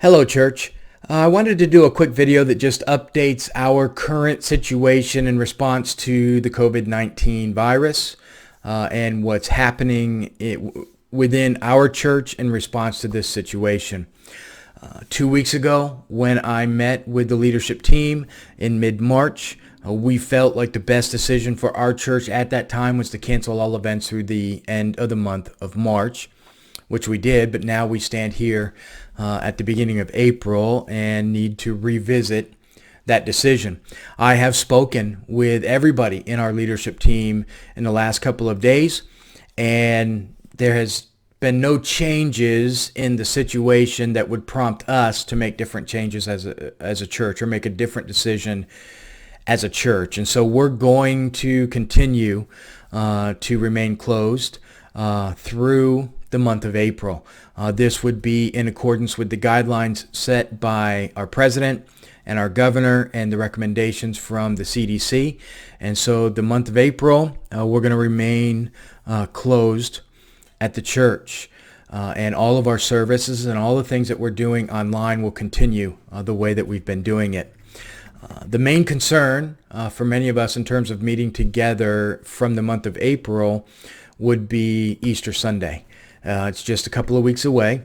Hello, church. I wanted to do a quick video that just updates our current situation in response to the COVID-19 virus and what's happening within our church in response to this situation. 2 weeks ago, when I met with the leadership team in mid-March, we felt like the best decision for our church at that time was to cancel all events through the end of the month of March, which we did, but now we stand here at the beginning of April and need to revisit that decision. I have spoken with everybody in our leadership team in the last couple of days, and there has been no changes in the situation that would prompt us to make different changes as a church or make a different decision as a church. And so we're going to continue to remain closed through the month of April. This would be in accordance with the guidelines set by our president and our governor and the recommendations from the CDC. And so the month of April, we're going to remain closed at the church. And all of our services and all the things that we're doing online will continue the way that we've been doing it. The main concern for many of us in terms of meeting together from the month of April would be Easter Sunday. It's just a couple of weeks away,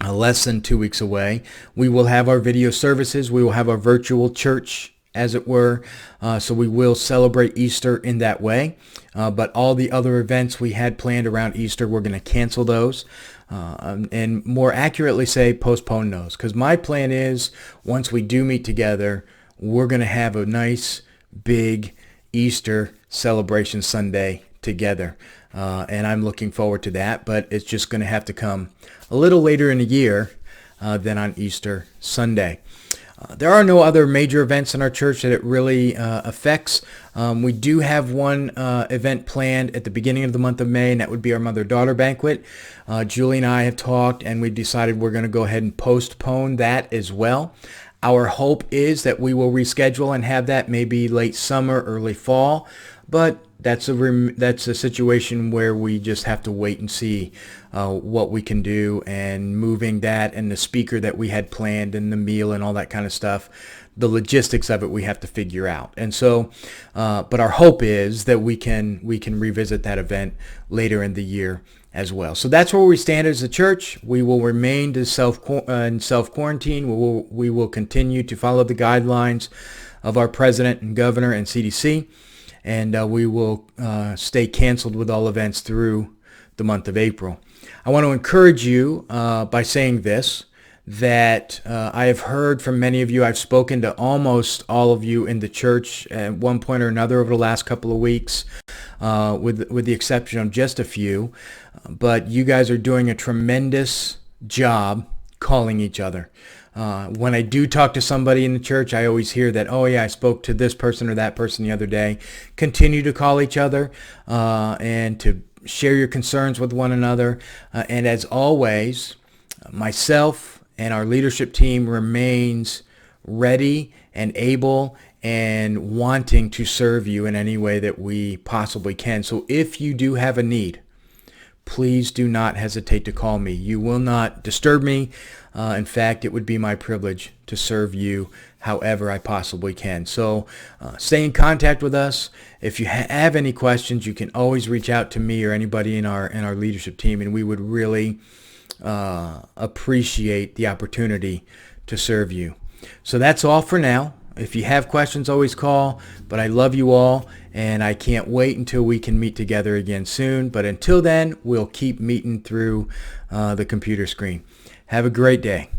less than 2 weeks away. We will have our video services. We will have our virtual church, as it were. So we will celebrate Easter in that way. But all the other events we had planned around Easter, we're going to cancel those. And more accurately say, postpone those. Because my plan is, once we do meet together, we're going to have a nice, big Easter celebration Sunday together. And I'm looking forward to that, but it's just going to have to come a little later in the year than on Easter Sunday. There are no other major events in our church that it really affects. We do have one event planned at the beginning of the month of May, and that would be our mother-daughter banquet. Julie and I have talked, and we decided we're going to go ahead and postpone that as well. Our hope is that we will reschedule and have that maybe late summer, early fall, but that's a situation where we just have to wait and see what we can do, and moving that and the speaker that we had planned and the meal and all that kind of stuff, the logistics of it we have to figure out. And so, but our hope is that we can revisit that event later in the year as well. So that's where we stand as a church. We will remain in self-quarantine. We will continue to follow the guidelines of our president and governor and CDC. And we will stay canceled with all events through the month of April. I want to encourage you by saying this, that I have heard from many of you. I've spoken to almost all of you in the church at one point or another over the last couple of weeks, with the exception of just a few. But you guys are doing a tremendous job calling each other. When I do talk to somebody in the church, I always hear that, oh yeah, I spoke to this person or that person the other day. Continue to call each other and to share your concerns with one another. And as always, myself and our leadership team remains ready and able and wanting to serve you in any way that we possibly can. So if you do have a need, please do not hesitate to call me. You will not disturb me. In fact, it would be my privilege to serve you however I possibly can. So stay in contact with us. If you have any questions, you can always reach out to me or anybody in our leadership team, and we would really appreciate the opportunity to serve you. So that's all for now. If you have questions, always call. But I love you all, and I can't wait until we can meet together again soon. But until then, we'll keep meeting through the computer screen. Have a great day.